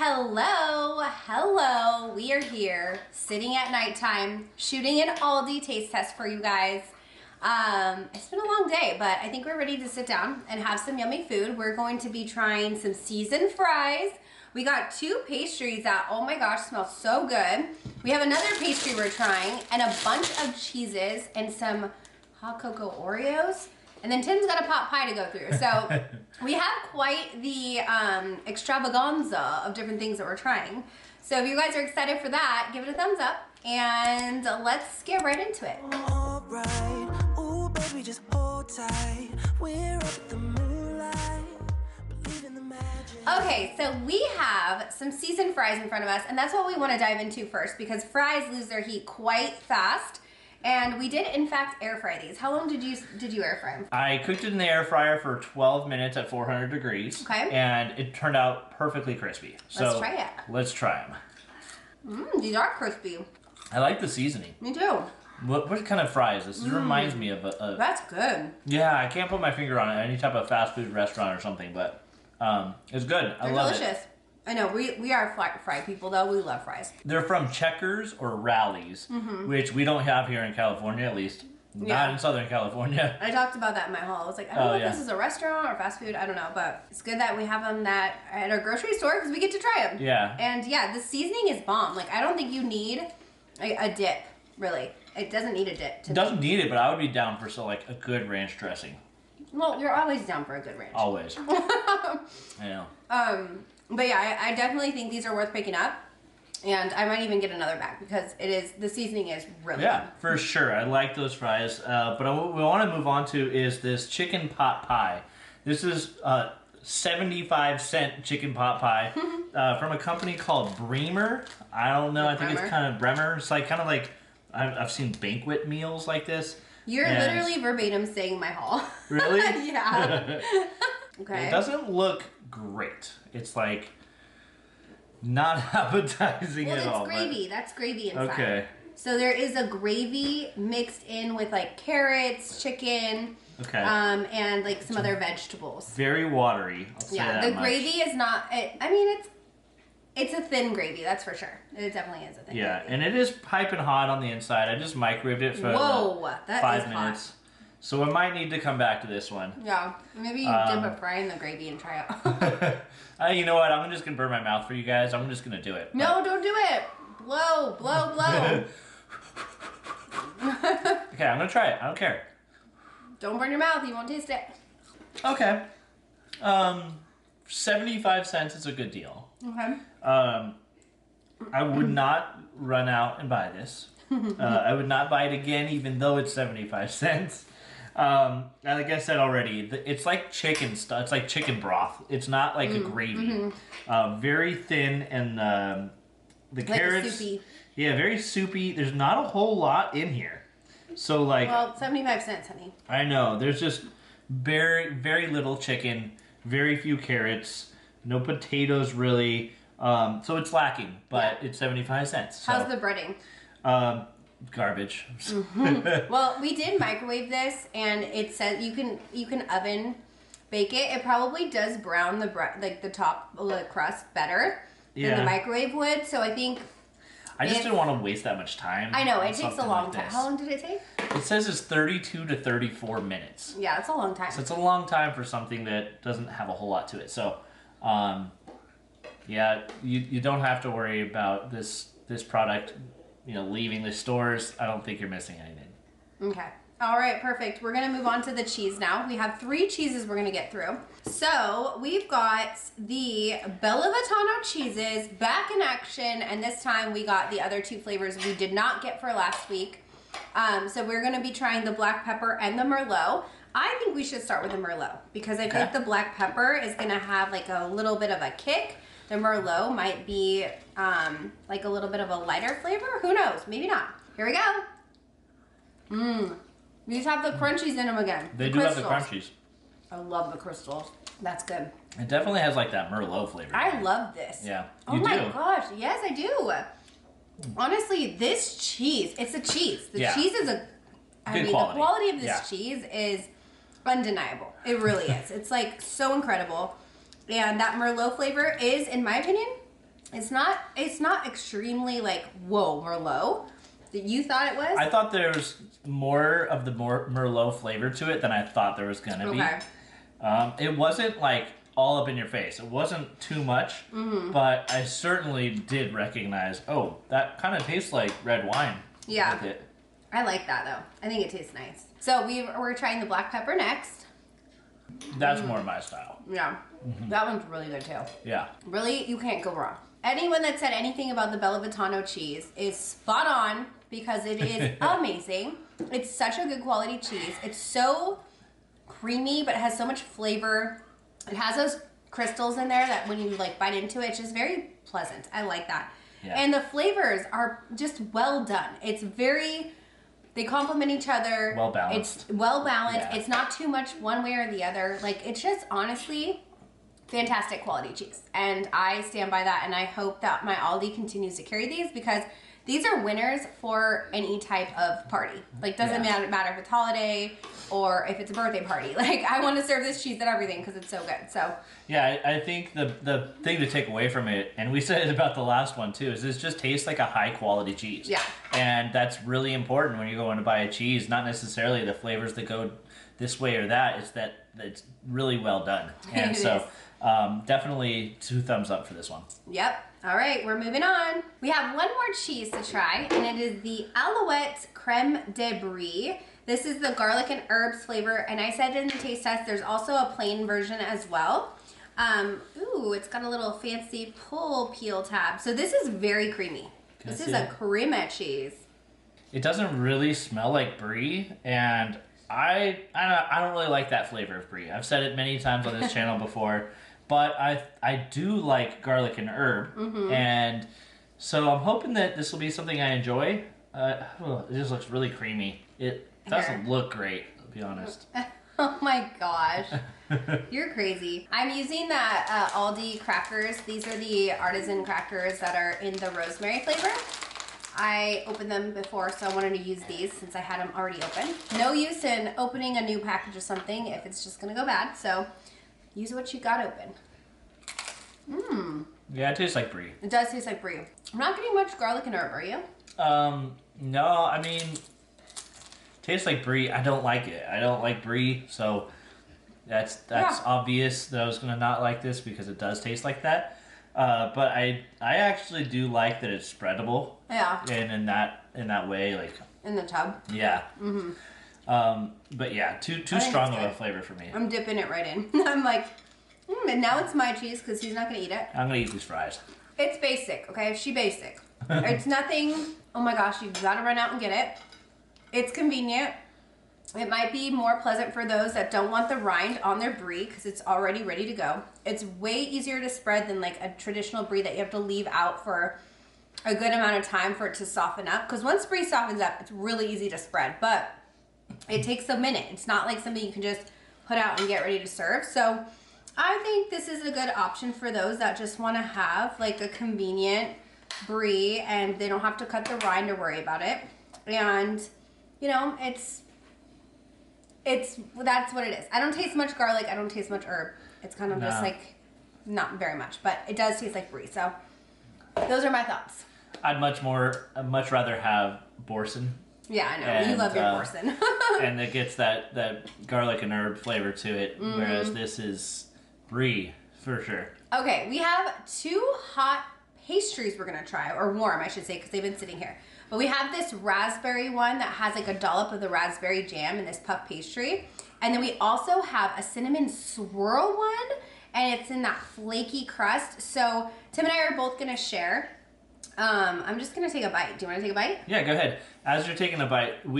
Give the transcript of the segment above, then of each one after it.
Hello, we are here sitting at nighttime shooting an Aldi taste test for you guys. It's been a long day, but I think we're ready to sit down and have some yummy food. We're going to be trying some seasoned fries. We got two pastries that, oh my gosh, smell so good. We have another pastry we're trying and a bunch of cheeses and some hot cocoa Oreos. And then Tim's got a pot pie to go through. So we have quite the extravaganza of different things that we're trying. So if you guys are excited for that, give it a thumbs up and let's get right into it. All right. Ooh, baby, just hold tight. We're up at the moonlight. Believe in the magic. Okay, so we have some seasoned fries in front of us, and that's what we want to dive into first because fries lose their heat quite fast. And we did, in fact, air fry these. How long did you air fry them? I cooked it in the air fryer for 12 minutes at 400 degrees. Okay. And it turned out perfectly crispy. So let's try it. Let's try them. These are crispy. I like the seasoning. Me too. What kind of fry is this? This reminds me of a... That's good. Yeah, I can't put my finger on it. Any type of fast food restaurant or something, but it's good. I love delicious. it. I know, we are fry people though. We love fries. They're from Checkers or Rallies, which we don't have here in California, at least. Not in Southern California. I talked about that in my haul. I was like, I don't know if this is a restaurant or fast food. I don't know, but it's good that we have them at our grocery store because we get to try them. Yeah. And yeah, the seasoning is bomb. Like, I don't think you need a dip, really. It doesn't need a dip. It doesn't need it, but I would be down for a good ranch dressing. Well, you're always down for a good ranch. Always. I know. But yeah, I definitely think these are worth picking up. And I might even get another bag because the seasoning is really good. For sure. I like those fries. But what we want to move on to is this chicken pot pie. This is 75-cent chicken pot pie from a company called Bremer. I don't know. I think it's kind of Bremer. It's kind of like I've seen banquet meals like this. You're literally verbatim saying my haul. Really? Yeah. Okay. It doesn't look great. It's not appetizing at all. Well, it's gravy. That's gravy inside. Okay. So there is a gravy mixed in with carrots, chicken, and some other vegetables. Very watery. I'll say that the much. gravy is not. It's a thin gravy. That's for sure. It definitely is a thin gravy. Yeah, and it is piping hot on the inside. I just microwaved it for 5 minutes. Hot. So I might need to come back to this one. Yeah, maybe dip a fry in the gravy and try it. You know what? I'm just going to burn my mouth for you guys. I'm just going to do it. No, don't do it. Blow. Okay, I'm going to try it. I don't care. Don't burn your mouth. You won't taste it. Okay. 75 cents is a good deal. Okay. I would not run out and buy this. I would not buy it again, even though it's 75 cents. Like I said already, it's like chicken stuff. It's like chicken broth. It's not like a gravy. Very thin, and the carrots. Soupy. Yeah, very soupy. There's not a whole lot in here. So well, 75 cents, honey. I know. There's just very, very little chicken. Very few carrots. No potatoes really. So it's lacking, but it's 75 cents. So. How's the breading? Garbage. Well, we did microwave this, and it says you can oven bake it. It probably does brown the the top crust better than the microwave would. So I think I just didn't want to waste that much time. I know it takes a long time. How long did it take? It says it's 32 to 34 minutes. Yeah, it's a long time. So it's a long time for something that doesn't have a whole lot to it. So, yeah, you don't have to worry about this product. Leaving the stores. I don't think you're missing anything. Okay. All right, perfect. We're going to move on to the cheese now. We have 3 cheeses we're going to get through. So we've got the Bella Vitano cheeses back in action, and this time we got the other 2 flavors we did not get for last week. So we're going to be trying the black pepper and the Merlot. I think we should start with the Merlot because I think the black pepper is going to have a little bit of a kick. The Merlot might be a little bit of a lighter flavor. Who knows? Maybe not. Here we go. These have the crunchies in them again. They do have the crunchies. I love the crystals. That's good. It definitely has that Merlot flavor. I love this. Yeah. Oh my gosh. Yes, I do. Honestly, this cheese, it's a cheese. The cheese is the quality of this cheese is undeniable. It really is. It's so incredible. And that Merlot flavor is, in my opinion, It's not extremely like, whoa, Merlot. That you thought it was? I thought there was more of the Merlot flavor to it than I thought there was gonna be. It wasn't like all up in your face. It wasn't too much, but I certainly did recognize, oh, that kind of tastes like red wine. Yeah. With it. I like that though. I think it tastes nice. So we're trying the black pepper next. That's more my style. Yeah. That one's really good too. Yeah. Really, you can't go wrong. Anyone that said anything about the Bella Vitano cheese is spot on because it is amazing. It's such a good quality cheese. It's so creamy, but it has so much flavor. It has those crystals in there that when you like bite into it, it's just very pleasant. I like that. Yeah. And the flavors are just well done. It's very, they complement each other. Well balanced. It's well balanced. Yeah. It's not too much one way or the other. Like, it's just honestly fantastic quality cheese. And I stand by that, and I hope that my Aldi continues to carry these because these are winners for any type of party. Like, doesn't matter if it's holiday or if it's a birthday party. Like, I want to serve this cheese at everything because it's so good. So yeah, I think the thing to take away from it, and we said it about the last one too, is it just tastes like a high quality cheese. Yeah. And that's really important when you're going to buy a cheese. Not necessarily the flavors that go this way or that. It's that it's really well done. And so definitely 2 thumbs up for this one. Yep. All right, we're moving on. We have one more cheese to try, and it is the Alouette Creme de Brie. This is the garlic and herbs flavor, and I said in the taste test, there's also a plain version as well. Ooh, it's got a little fancy pull peel tab. So this is very creamy. This is a creme cheese. It doesn't really smell like brie, and I don't really like that flavor of brie. I've said it many times on this channel before. But I do like garlic and herb, and so I'm hoping that this will be something I enjoy. It just looks really creamy. It doesn't look great, to be honest. Oh my gosh. You're crazy. I'm using the Aldi crackers. These are the artisan crackers that are in the rosemary flavor. I opened them before, so I wanted to use these since I had them already open. No use in opening a new package of something if it's just going to go bad, so use what you got open. Yeah, it tastes like brie. It does taste like brie. I'm not getting much garlic and herb, are you? No, I mean, tastes like brie. I don't like it. I don't like brie, so that's obvious that I was gonna not like this because it does taste like that. But I actually do like that it's spreadable. Yeah. And in that way, like in the tub. Yeah. But yeah, too strong of a flavor for me. I'm dipping it right in. I'm like, and now it's my cheese because he's not gonna eat it. I'm gonna eat these fries. It's basic, okay? She basic. It's nothing. Oh my gosh, you gotta run out and get it. It's convenient. It might be more pleasant for those that don't want the rind on their brie because it's already ready to go. It's way easier to spread than like a traditional brie that you have to leave out for a good amount of time for it to soften up. Because once brie softens up, it's really easy to spread, but it takes a minute. It's not like something you can just put out and get ready to serve. So I think this is a good option for those that just want to have like a convenient brie and they don't have to cut the rind or worry about it. And you know, that's what it is. I don't taste much garlic. I don't taste much herb. It's kind of just like not very much, but it does taste like brie. So those are my thoughts. I'd much rather have Boursin. Yeah, I know. You love your Boursin. And it gets that garlic and herb flavor to it, whereas this is brie for sure. Okay, we have 2 hot pastries we're gonna try, or warm, I should say, because they've been sitting here. But we have this raspberry one that has like a dollop of the raspberry jam in this puff pastry. And then we also have a cinnamon swirl one, and it's in that flaky crust. So Tim and I are both gonna share. I'm just gonna take a bite. Do you wanna take a bite? Yeah, go ahead. As you're taking a bite, when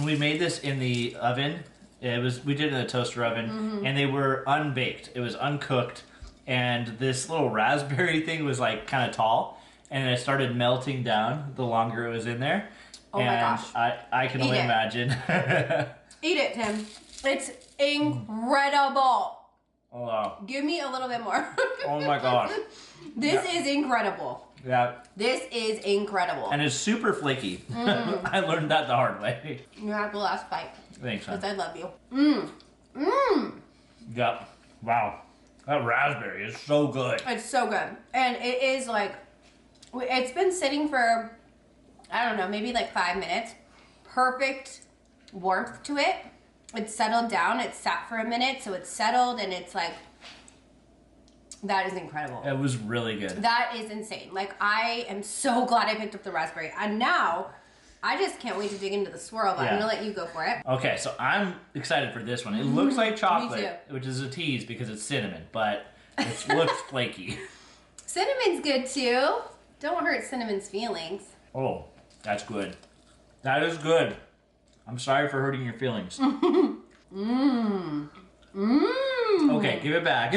we made this in the oven, we did it in the toaster oven, and they were unbaked. It was uncooked, and this little raspberry thing was like kind of tall. And it started melting down the longer it was in there. Oh my gosh. I can only imagine. Eat it, Tim. It's incredible. Oh, wow. Give me a little bit more. Oh my gosh. This is incredible. Yeah. This is incredible. And it's super flaky. I learned that the hard way. You have the last bite. Thanks, man. Because I love you. Yep. Wow. That raspberry is so good. It's so good. And it is like, it's been sitting for, I don't know, maybe like 5 minutes. Perfect warmth to it. It's settled down. It's sat for a minute, so it's settled, and it's like, that is incredible. It was really good. That is insane. Like, I am so glad I picked up the raspberry. And now, I just can't wait to dig into the swirl, but I'm gonna let you go for it. Okay, so I'm excited for this one. It looks like chocolate, which is a tease because it's cinnamon, but it looks flaky. Cinnamon's good too. Don't hurt cinnamon's feelings. Oh, that's good. That is good. I'm sorry for hurting your feelings. Okay, give it back.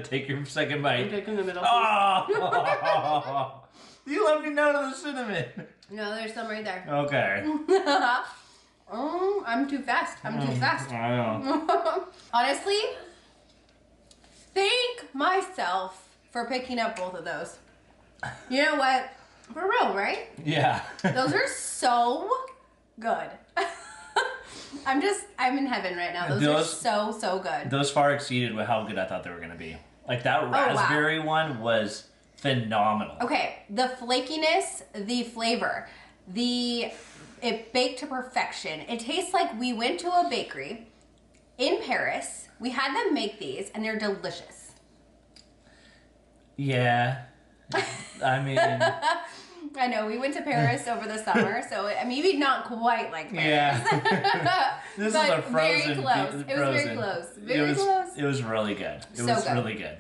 Take your second bite. I'm taking the middle. Oh! You let me know to the cinnamon. No, there's some right there. Okay. I'm too fast. I'm too fast. I know. Honestly, thank myself for picking up both of those. You know what? For real, right? Yeah. Those are so good. I'm in heaven right now. Those are so good. Those far exceeded with how good I thought they were going to be. Like that raspberry one was phenomenal. Okay, the flakiness, the flavor, it baked to perfection. It tastes like we went to a bakery in Paris. We had them make these, and they're delicious. Yeah. I mean... I know, we went to Paris over the summer, so maybe not quite like Paris. Yeah. This is a frozen... Very close. It was very close. Very close. It was really good. It was really good.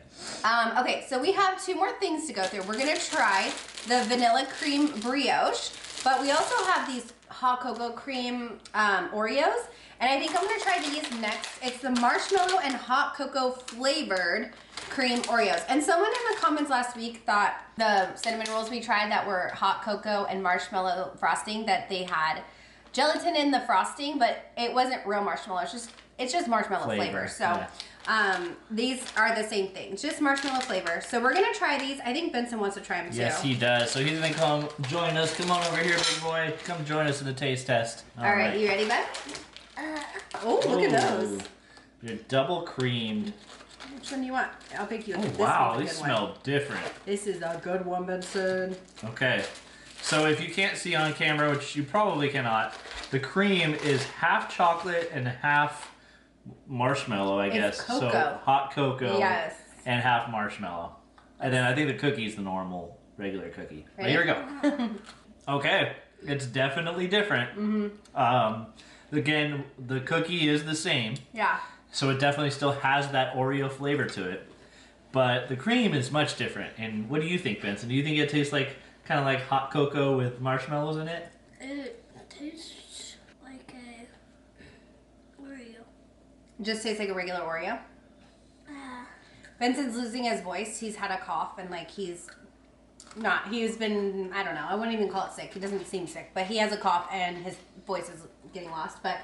Okay, so we have 2 more things to go through. We're going to try the vanilla cream brioche, but we also have these hot cocoa cream Oreos, and I think I'm going to try these next. It's the marshmallow and hot cocoa flavored cream Oreos. And someone in the comments last week thought the cinnamon rolls we tried that were hot cocoa and marshmallow frosting, that they had gelatin in the frosting, but it wasn't real marshmallow. It's just marshmallow flavor. So these are the same thing. It's just marshmallow flavor. So we're going to try these. I think Benson wants to try them too. Yes, he does. So he's going to come join us. Come on over here, big boy. Come join us in the taste test. All right. You ready, bud? Oh, look at those. They're double creamed. Which one do you want? I'll pick you. Oh, wow, these smell different. This is a good one, Benson. Okay. So if you can't see on camera, which you probably cannot, the cream is half chocolate and half marshmallow, I guess. Cocoa. So hot cocoa. Yes. And half marshmallow. And then I think the cookie's the normal, regular cookie. But here we go. Okay. It's definitely different. Again, the cookie is the same. Yeah. So it definitely still has that Oreo flavor to it. But the cream is much different. And what do you think, Benson? Do you think it tastes like kind of like hot cocoa with marshmallows in it? It tastes like a Oreo. Just tastes like a regular Oreo? Benson's losing his voice. He's had a cough and like he's been, I don't know, I wouldn't even call it sick. He doesn't seem sick, but he has a cough and his voice is getting lost. But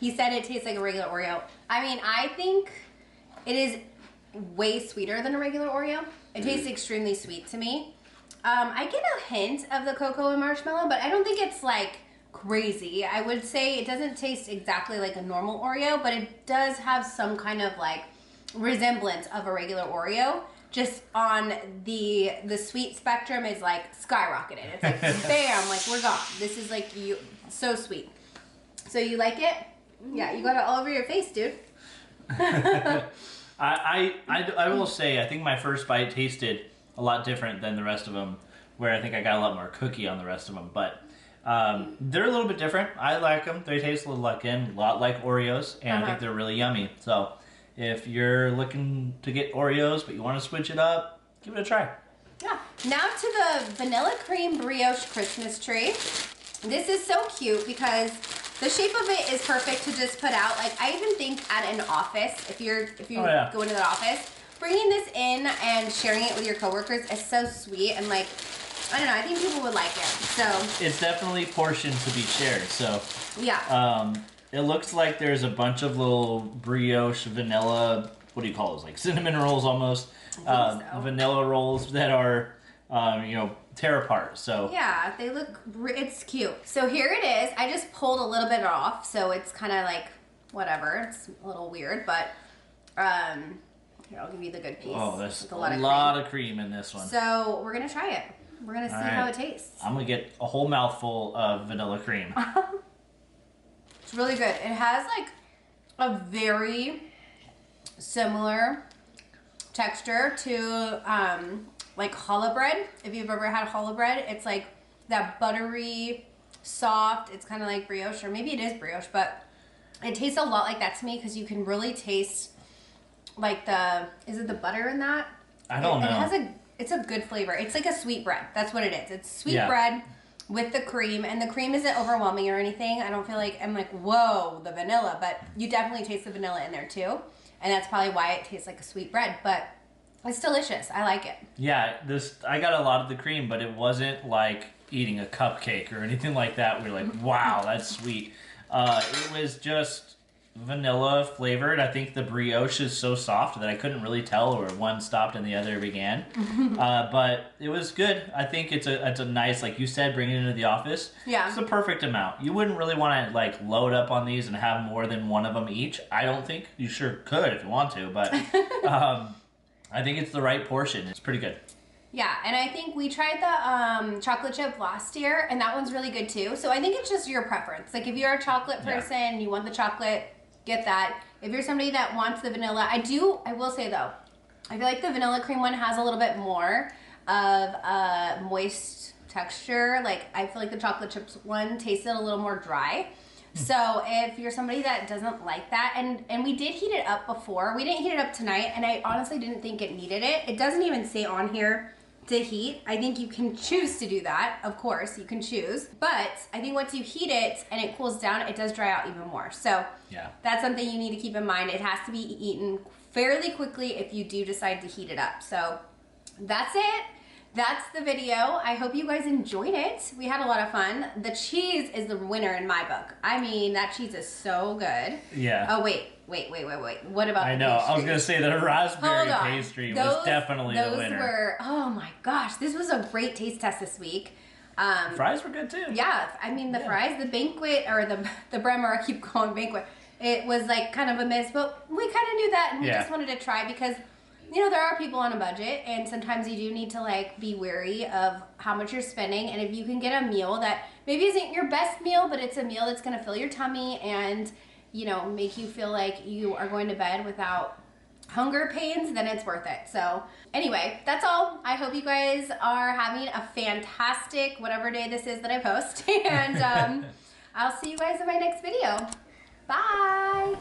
he said it tastes like a regular Oreo. I mean, I think it is way sweeter than a regular Oreo. It tastes extremely sweet to me. I get a hint of the cocoa and marshmallow, but I don't think it's like crazy. I would say it doesn't taste exactly like a normal Oreo, but it does have some kind of like resemblance of a regular Oreo. Just on the sweet spectrum is like skyrocketed. It's like bam, like we're gone. This is like so sweet. So you like it? Yeah, you got it all over your face, dude. I will say, I think my first bite tasted a lot different than the rest of them, where I think I got a lot more cookie on the rest of them. But they're a little bit different. I like them. They taste a lot like Oreos, and I think they're really yummy. So if you're looking to get Oreos, but you want to switch it up, give it a try. Yeah. Now to the vanilla cream brioche Christmas tree. This is so cute because the shape of it is perfect to just put out. Like I even think at an office, if you go into the office, bringing this in and sharing it with your coworkers is so sweet, and like, I don't know, I think people would like it. So it's definitely portioned to be shared. So yeah. It looks like there's a bunch of little brioche vanilla, what do you call those? Like cinnamon rolls almost. So. Vanilla rolls that are, tear apart. So yeah, they look, it's cute. So here it is. I just pulled a little bit off, so it's kind of like, whatever. It's a little weird, but here Here, I'll give you the good piece. Oh, there's with a lot lot of cream in this one. So we're gonna try it. We're gonna see how it tastes. I'm gonna get a whole mouthful of vanilla cream. It's really good. It has like a very similar texture to like challah bread. If you've ever had challah bread, it's like that buttery, soft. It's kind of like brioche, or maybe it is brioche, but it tastes a lot like that to me because you can really taste like is it the butter in that? I don't know. It's a good flavor. It's like a sweet bread. That's what it is. It's sweet Yeah. bread with the cream, and the cream isn't overwhelming or anything. I don't feel like I'm like, whoa, the vanilla, but you definitely taste the vanilla in there too. And that's probably why it tastes like a sweet bread, but it's delicious. I like it. Yeah, I got a lot of the cream, but it wasn't like eating a cupcake or anything like that. We're like, wow, that's sweet. It was just vanilla flavored. I think the brioche is so soft that I couldn't really tell where one stopped and the other began. But it was good. I think it's a nice, like you said, bring it into the office. Yeah. It's the perfect amount. You wouldn't really want to like load up on these and have more than one of them each. I don't think. You sure could if you want to, but I think it's the right portion. It's pretty good. Yeah, and I think we tried the chocolate chip last year, and that one's really good too. So I think it's just your preference. Like if you're a chocolate person, you want the chocolate, get that. If you're somebody that wants the vanilla, I will say though, I feel like the vanilla cream one has a little bit more of a moist texture. Like I feel like the chocolate chips one tasted a little more dry. So if you're somebody that doesn't like that, and we did heat it up before. We didn't heat it up tonight, and I honestly didn't think it needed it. It doesn't even say on here to heat. I think you can choose to do that. Of course, you can choose. But I think once you heat it and it cools down, it does dry out even more. So yeah, that's something you need to keep in mind. It has to be eaten fairly quickly if you do decide to heat it up. So that's it. That's the video. I hope you guys enjoyed it. We had a lot of fun. The cheese is the winner in my book. I mean, that cheese is so good. Yeah. Oh, wait. What about I the know. pastry? I was going to say the raspberry pastry was definitely the winner. Those were, oh my gosh, this was a great taste test this week. Fries were good too. Yeah, I mean the fries, the banquet, or the Bremer, I keep calling banquet. It was like kind of a miss, but we kind of knew that, and we just wanted to try because, you know, there are people on a budget, and sometimes you do need to like be wary of how much you're spending. And if you can get a meal that maybe isn't your best meal, but it's a meal that's going to fill your tummy and, you know, make you feel like you are going to bed without hunger pains, then it's worth it. So anyway, that's all. I hope you guys are having a fantastic whatever day this is that I post, and I'll see you guys in my next video. Bye.